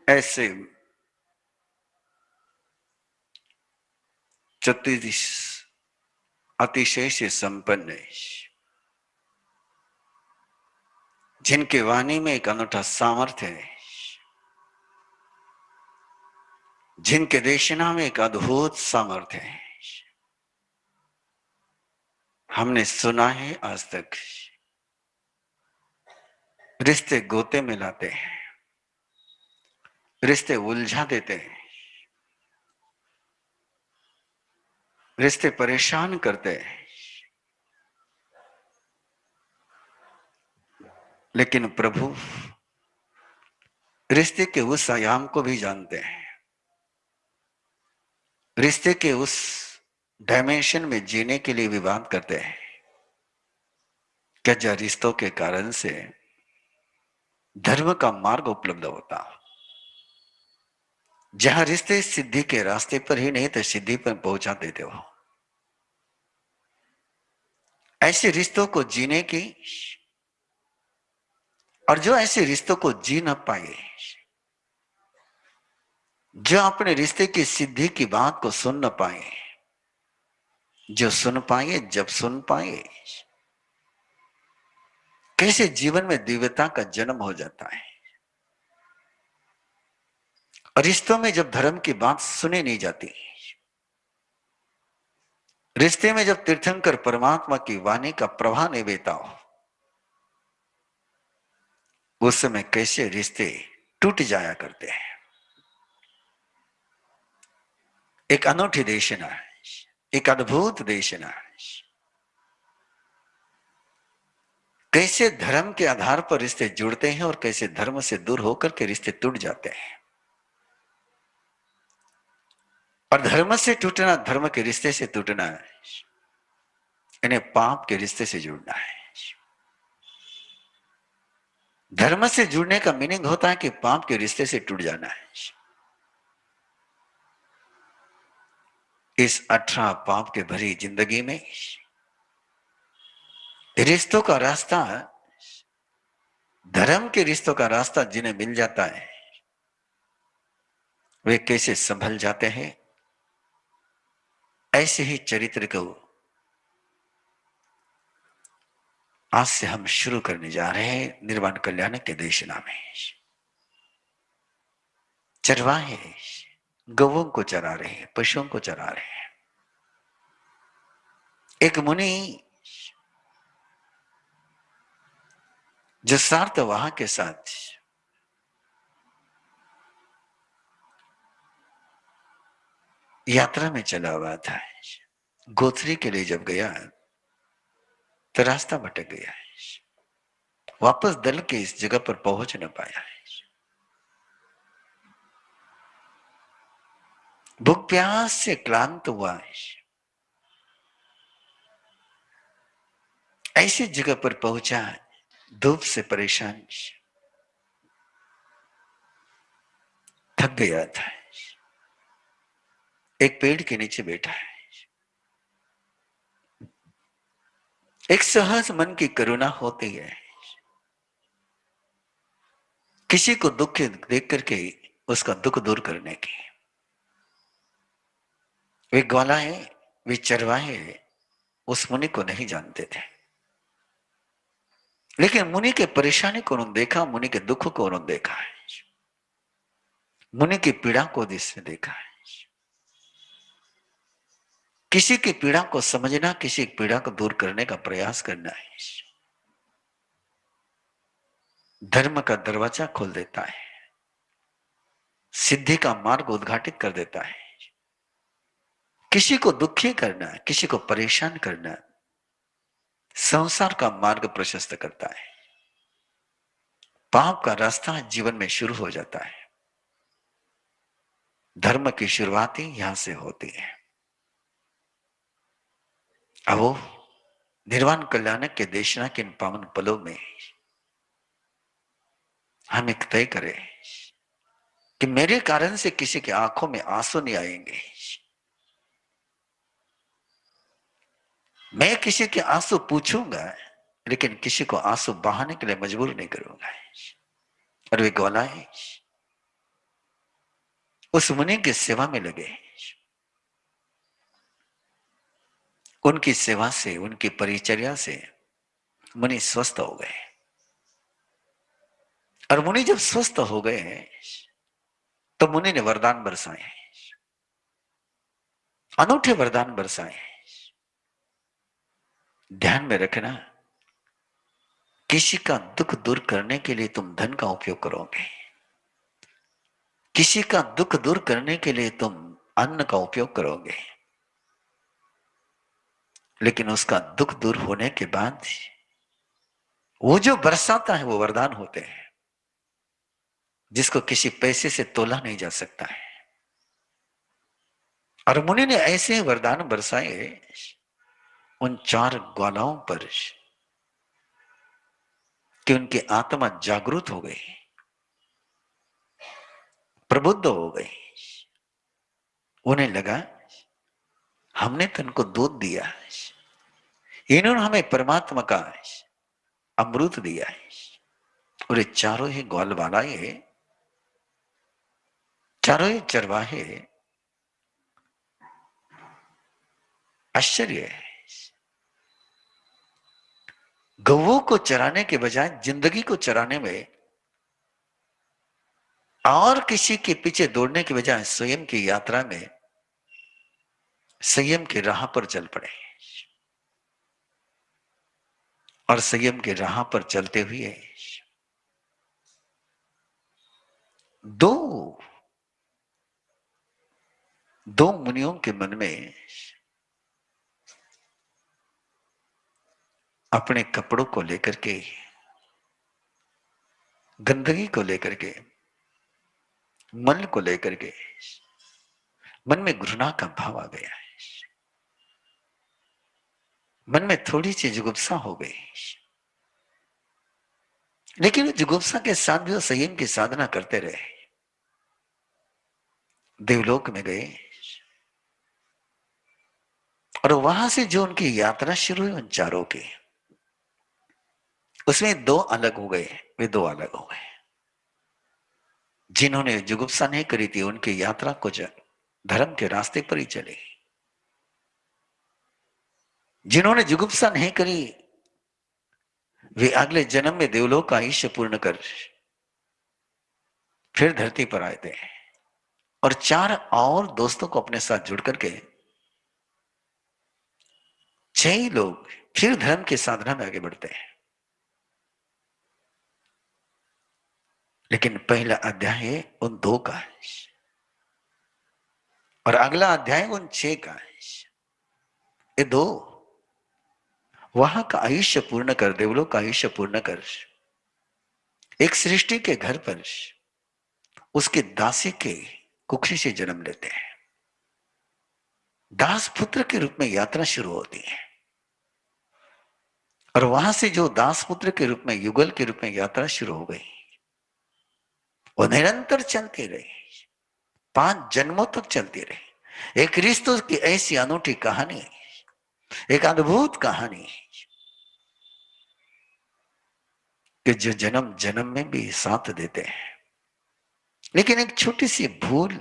ऐसे 34 अतिशय से संपन्न है, जिनके वाणी में एक अनूठा सामर्थ्य है, जिनके देशना में एक अद्भुत सामर्थ्य है। हमने सुना है आज तक रिश्ते गोते में लाते हैं, रिश्ते उलझा देते हैं, रिश्ते परेशान करते हैं। लेकिन प्रभु रिश्ते के उस आयाम को भी जानते हैं, रिश्ते के उस डायमेंशन में जीने के लिए भी बात करते हैं। क्या रिश्तों के कारण से धर्म का मार्ग उपलब्ध होता, जहां रिश्ते सिद्धि के रास्ते पर ही नहीं तो सिद्धि पर पहुंचा देते हो। ऐसे रिश्तों को जीने की, और जो ऐसे रिश्तों को जी न पाए, जो अपने रिश्ते की सिद्धि की बात को सुन न पाए, जो सुन पाए जब सुन पाए, कैसे जीवन में दिव्यता का जन्म हो जाता है। और रिश्तों में जब धर्म की बात सुनी नहीं जाती, रिश्ते में जब तीर्थंकर परमात्मा की वाणी का प्रवाह नहीं बहता हो, उस समय कैसे रिश्ते टूट जाया करते हैं। एक अनूठी देशना है, एक अद्भुत देशना है। कैसे धर्म के आधार पर रिश्ते जुड़ते हैं और कैसे धर्म से दूर होकर के रिश्ते टूट जाते हैं। और धर्म से टूटना, धर्म के रिश्ते से टूटना है, इन्हें पाप के रिश्ते से जुड़ना है। धर्म से जुड़ने का मीनिंग होता है कि पाप के रिश्ते से टूट जाना है। इस 18 पाप के भरी जिंदगी में रिश्तों का रास्ता, धर्म के रिश्तों का रास्ता जिन्हें मिल जाता है, वे कैसे संभल जाते हैं। ऐसे ही चरित्र को आज से हम शुरू करने जा रहे हैं निर्वाण कल्याण के देशना में। चरवाहे गौओं को चरा रहे हैं, पशुओं को चरा रहे हैं। एक मुनि जो सार्तवाह के साथ यात्रा में चला हुआ था, गोत्री के लिए जब गया तो रास्ता भटक गया है, वापस दल के इस जगह पर पहुंच न पाया है। भूख प्यास से क्लांत हुआ है, ऐसी जगह पर पहुंचा, धूप से परेशान, थक गया था, एक पेड़ के नीचे बैठा है। एक सहज मन की करुणा होती है, किसी को दुख देख करके उसका दुख दूर करने की। वे ग्वालाए, वे चरवाहे उस मुनि को नहीं जानते थे, लेकिन मुनि के परेशानी को उन्होंने देखा, मुनि के दुख को उन्होंने देखा है, मुनि की पीड़ा को जिसने देखा है। किसी की पीड़ा को समझना, किसी की पीड़ा को दूर करने का प्रयास करना है, धर्म का दरवाजा खोल देता है, सिद्धि का मार्ग उद्घाटित कर देता है। किसी को दुखी करना, किसी को परेशान करना संसार का मार्ग प्रशस्त करता है। पाप का रास्ता जीवन में शुरू हो जाता है। धर्म की शुरुआत ही यहां से होती है। अब वो निर्वाण कल्याण के देशना के इन पावन पलों में हम एक तय करें कि मेरे कारण से किसी की आंखों में आंसू नहीं आएंगे, मैं किसी के आंसू पूछूंगा लेकिन किसी को आंसू बहाने के लिए मजबूर नहीं करूंगा। और वे ग्वाला है, उस मुनि की सेवा में लगे। उनकी सेवा से, उनकी परिचर्या से मुनि स्वस्थ हो गए। और मुनि जब स्वस्थ हो गए तो मुनि ने वरदान बरसाए, अनूठे वरदान बरसाए। ध्यान में रखना, किसी का दुख दूर करने के लिए तुम धन का उपयोग करोगे, किसी का दुख दूर करने के लिए तुम अन्न का उपयोग करोगे, लेकिन उसका दुख दूर होने के बाद वो जो बरसाता है वो वरदान होते हैं, जिसको किसी पैसे से तोला नहीं जा सकता है। और मुनि ने ऐसे वरदान बरसाए उन 4 ग्वालाओं पर कि उनकी आत्मा जागृत हो गई, प्रबुद्ध हो गई। उन्हें लगा हमने तो इनको दूध दिया, इन्होंने हमें परमात्मा का अमृत दिया है। और ये चारों ही ग्वालवाला, ये चारों ही चरवाहे आश्चर्य है। गौओं को चराने के बजाय, जिंदगी को चराने में और किसी के पीछे दौड़ने के बजाय स्वयं की यात्रा में संयम की राह पर चल पड़े। और संयम की राह पर चलते हुए दो दो मुनियों के मन में अपने कपड़ों को लेकर के, गंदगी को लेकर के, मन को लेकर के मन में घृणा का भाव आ गया है। मन में थोड़ी सी जुगुप्सा हो गई, लेकिन जुगुप्सा के साथ भी वो संयम की साधना करते रहे। देवलोक में गए और वहां से जो उनकी यात्रा शुरू हुई उन चारों की, उसमें 2 अलग हो गए। वे 2 अलग हो गए। जिन्होंने जुगुप्सा नहीं करी थी उनकी यात्रा कुछ धर्म के रास्ते पर ही चली। जिन्होंने जुगुप्सा नहीं करी वे अगले जन्म में देवलोक का आयुष्य पूर्ण कर फिर धरती पर आए थे। और 4 और दोस्तों को अपने साथ जुड़ करके 6 लोग फिर धर्म की साधना में आगे बढ़ते हैं। लेकिन पहला अध्याय है उन 2 का और अगला अध्याय उन 6 का। ये 2 वहां का आयुष्य पूर्ण कर, देवलोक का आयुष्य पूर्ण कर एक सृष्टि के घर पर उसके दासी के कुखरी से जन्म लेते हैं। दास पुत्र के रूप में यात्रा शुरू होती है। और वहां से जो दास पुत्र के रूप में, युगल के रूप में यात्रा शुरू हो गई, वो निरंतर चलती रही, 5 जन्मों तक चलती रही। एक रिश्तों की ऐसी अनूठी कहानी, एक अद्भुत कहानी कि जो जन्म जन्म में भी साथ देते हैं। लेकिन एक छोटी सी भूल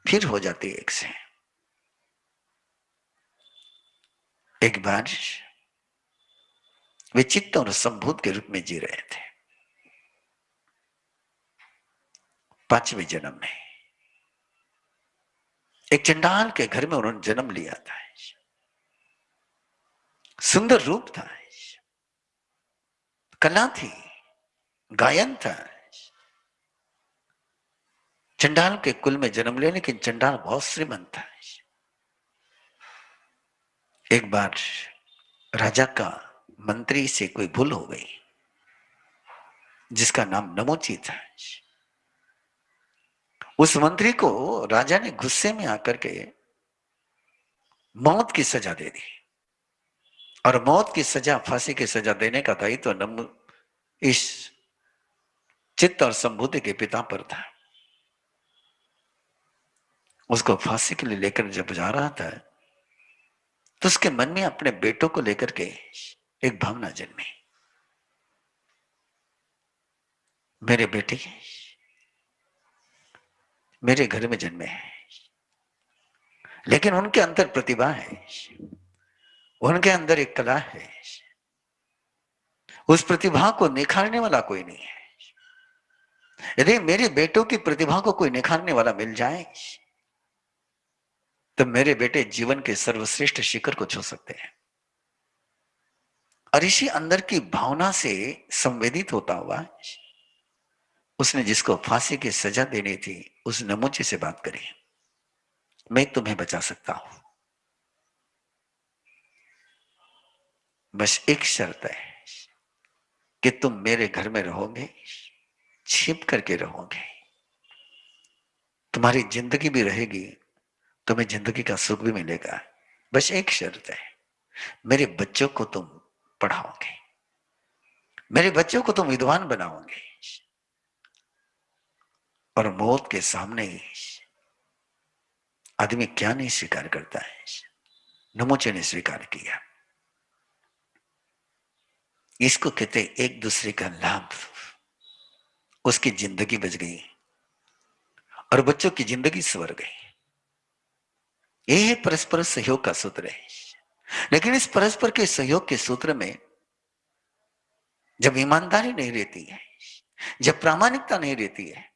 फिर हो जाती है। एक बार वे चित्त और संभूत के रूप में जी रहे थे 5वें जन्म में। एक चंडाल के घर में उन्होंने जन्म लिया था। सुंदर रूप था, कला थी, गायन था। चंडाल के कुल में जन्म लिया, लेकिन चंडाल बहुत श्रीमंत था। एक बार राजा का मंत्री से कोई भूल हो गई, जिसका नाम नमोची था। उस मंत्री को राजा ने गुस्से में आकर के मौत की सजा दे दी। और मौत की सजा, फांसी की सजा देने का दायित्व तो इस चित्त और संभूति के पिता पर था। उसको फांसी के लिए लेकर जब जा रहा था तो उसके मन में अपने बेटों को लेकर के एक भावना जन्मी, मेरे बेटे मेरे घर में जन्मे हैं, लेकिन उनके अंदर प्रतिभा है, उनके अंदर एक कला है, उस प्रतिभा को निखारने वाला कोई नहीं है। यदि मेरे बेटों की प्रतिभा को कोई निखारने वाला मिल जाए तो मेरे बेटे जीवन के सर्वश्रेष्ठ शिखर को छू सकते हैं। और इसी अंदर की भावना से संवेदित होता हुआ उसने जिसको फांसी की सजा देनी थी उस नमूचे से बात करी, मैं तुम्हें बचा सकता हूं, बस एक शर्त है कि तुम मेरे घर में रहोगे, छिप करके रहोगे, तुम्हारी जिंदगी भी रहेगी, तुम्हें जिंदगी का सुख भी मिलेगा। बस एक शर्त है, मेरे बच्चों को तुम पढ़ाओगे, मेरे बच्चों को तुम विद्वान बनाओगे। और मौत के सामने आदमी क्या नहीं स्वीकार करता है, नमूचे ने स्वीकार किया। इसको कहते एक दूसरे का लाभ, उसकी जिंदगी बच गई और बच्चों की जिंदगी संवर गई। यह परस्पर सहयोग का सूत्र है। लेकिन इस परस्पर के सहयोग के सूत्र में जब ईमानदारी नहीं रहती है, जब प्रामाणिकता नहीं रहती है,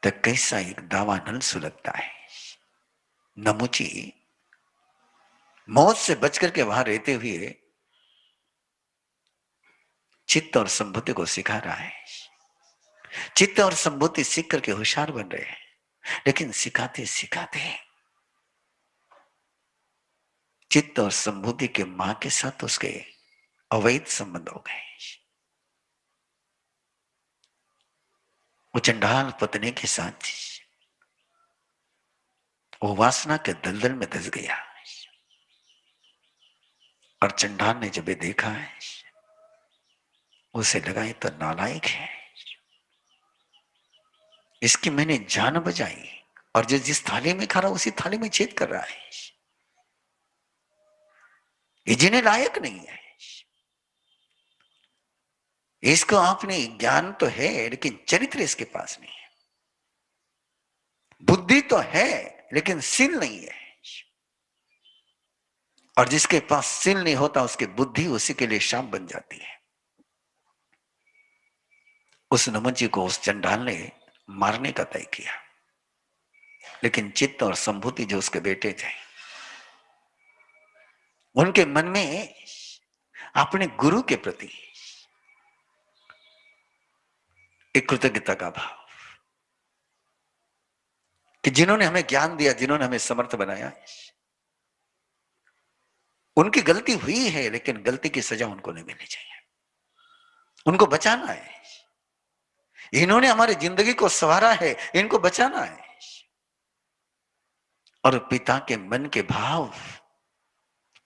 तो कैसा एक दावानल सुलगता है। नमुची मौत से बचकर के वहां रहते हुए चित्त और संबुद्धि को सिखा रहा है। चित्त और संबुद्धि सीख करके होशियार बन रहे हैं, लेकिन सिखाते सिखाते चित्त और संबुद्धि के मां के साथ उसके अवैध संबंध हो गए। वो चंडाल पत्नी के साथ वो वासना के दलदल में धस गया। और चंडाल ने जब ये देखा है, उसे लगा ये तो नालायक है, इसकी मैंने जान बचाई और जिस थाली में खा रहा उसी थाली में छेद कर रहा है, ये जीने लायक नहीं है। इसको आपने ज्ञान तो है लेकिन चरित्र इसके पास नहीं है, बुद्धि तो है लेकिन सिल नहीं है। और जिसके पास सिल नहीं होता उसकी बुद्धि उसी के लिए शाप बन जाती है। उस नमन को उस चंडाल ने मारने का तय किया, लेकिन चित्त और संभूति जो उसके बेटे थे, उनके मन में अपने गुरु के प्रति एक कृतज्ञता का भाव कि जिन्होंने हमें ज्ञान दिया, जिन्होंने हमें समर्थ बनाया, उनकी गलती हुई है लेकिन गलती की सजा उनको नहीं मिलनी चाहिए, उनको बचाना है। इन्होंने हमारी जिंदगी को संवारा है, इनको बचाना है। और पिता के मन के भाव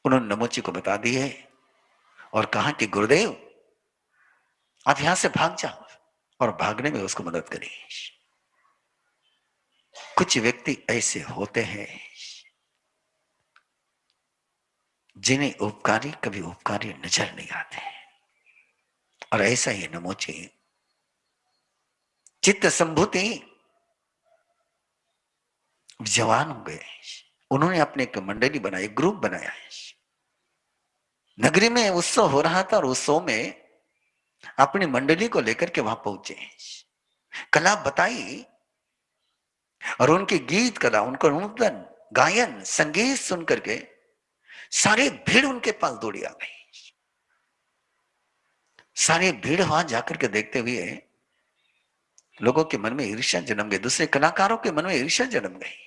उन्होंने नमोची को बता दिए और कहा कि गुरुदेव आप यहां से भाग जाओ, और भागने में उसको मदद करी। कुछ व्यक्ति ऐसे होते हैं जिन्हें उपकारी कभी उपकारी नजर नहीं आते, और ऐसा ही नमोची चित्त संभूति जवान हो गए। उन्होंने अपने एक मंडली बनाई, ग्रुप बनाया है। नगरी में उत्सव हो रहा था और उत्सव में अपनी मंडली को लेकर के वहां पहुंचे, कला बताई और उनकी गीत कला, उनका नूतन गायन संगीत सुन करके सारी भीड़ उनके पास दौड़ी आ गई। सारी भीड़ वहां जाकर के देखते हुए लोगों के मन में ईर्ष्या जन्म गई, दूसरे कलाकारों के मन में ईर्ष्या जन्म गई।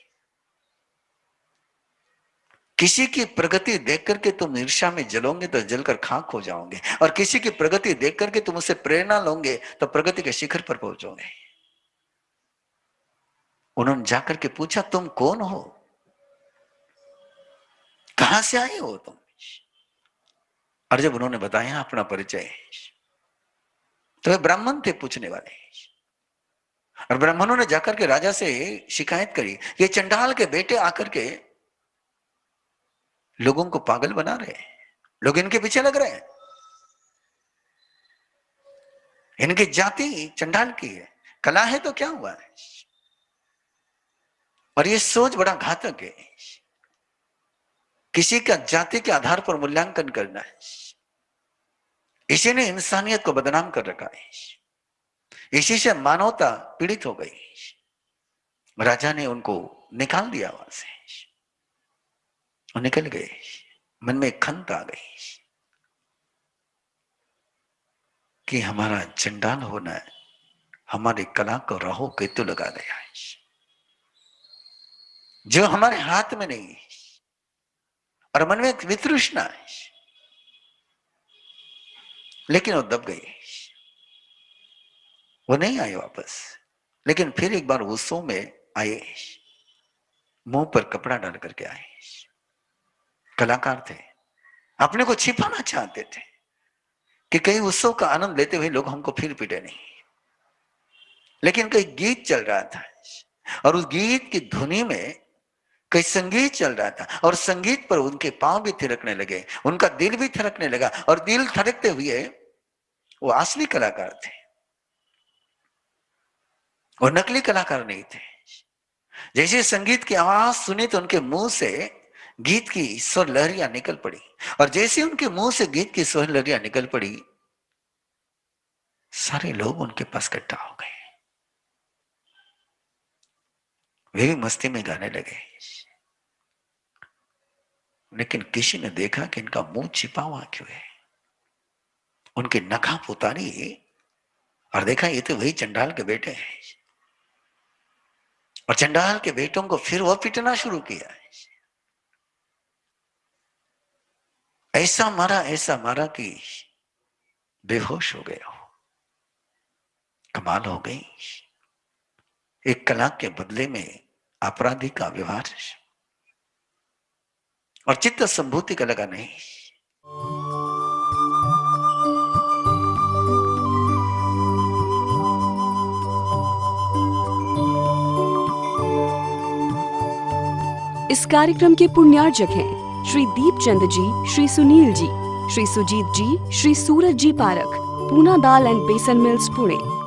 किसी की प्रगति देख करके तुम ईर्ष्या में जलोगे तो जलकर खाक हो जाओगे, और किसी की प्रगति देख करके तुम उससे प्रेरणा लोगे तो प्रगति के शिखर पर पहुंचोगे। उन्होंने जाकर के पूछा तुम कौन हो, कहां से आए हो तुम। और जब उन्होंने बताया अपना परिचय तो वे ब्राह्मण थे पूछने वाले, और ब्राह्मणों ने जाकर के राजा से शिकायत करी, ये चंडाल के बेटे आकर के लोगों को पागल बना रहे हैं, लोग इनके पीछे लग रहे हैं, इनकी जाति चंडाल की है, कला है तो क्या हुआ है। और ये सोच बड़ा घातक है। किसी का जाति के आधार पर मूल्यांकन करना है, इसी ने इंसानियत को बदनाम कर रखा है। इसी से मानवता पीड़ित हो गई। राजा ने उनको निकाल दिया वहां से और निकल गए। मन में खंत आ गई कि हमारा चंडाल होना हमारी कला को राहु केतु लगा गया है, जो हमारे हाथ में नहीं है। और मन में एक वितृष्णा है, लेकिन वो दब गई, वो नहीं आए वापस। लेकिन फिर एक बार उत्सव में आए, मुंह पर कपड़ा डाल करके आए। कलाकार थे, अपने को छिपाना चाहते थे कि कहीं उत्सव का आनंद लेते हुए लोग हमको फिर पीटे नहीं। लेकिन कई गीत चल रहा था और उस गीत की धुनी में कई संगीत चल रहा था और संगीत पर उनके पांव भी थिरकने लगे, उनका दिल भी थिरकने लगा। और दिल थिरकते हुए वो असली कलाकार थे, वो नकली कलाकार नहीं थे। जैसे संगीत की आवाज सुनी तो उनके मुंह से गीत की स्वर लहरियां निकल पड़ी, और जैसे उनके मुंह से गीत की स्वर लहरियां निकल पड़ी, सारे लोग उनके पास इकट्ठा हो गए। वे भी मस्ती में गाने लगे। लेकिन किसी ने देखा कि इनका मुंह छिपा हुआ क्यों है। उनकी नकाब उतारी और देखा ये तो वही चंडाल के बेटे हैं। और चंडाल के बेटों को फिर वो पीटना शुरू किया। ऐसा मारा कि बेहोश हो गया। कमाल हो गई, एक कला के बदले में अपराधी का व्यवहार। और चित्त संभूति का लगा नहीं। इस कार्यक्रम के पुण्यार्जक हैं श्री दीपचंद जी, श्री सुनील जी, श्री सुजीत जी, श्री सूरज जी पारख, पूना दाल एंड बेसन मिल्स पुणे।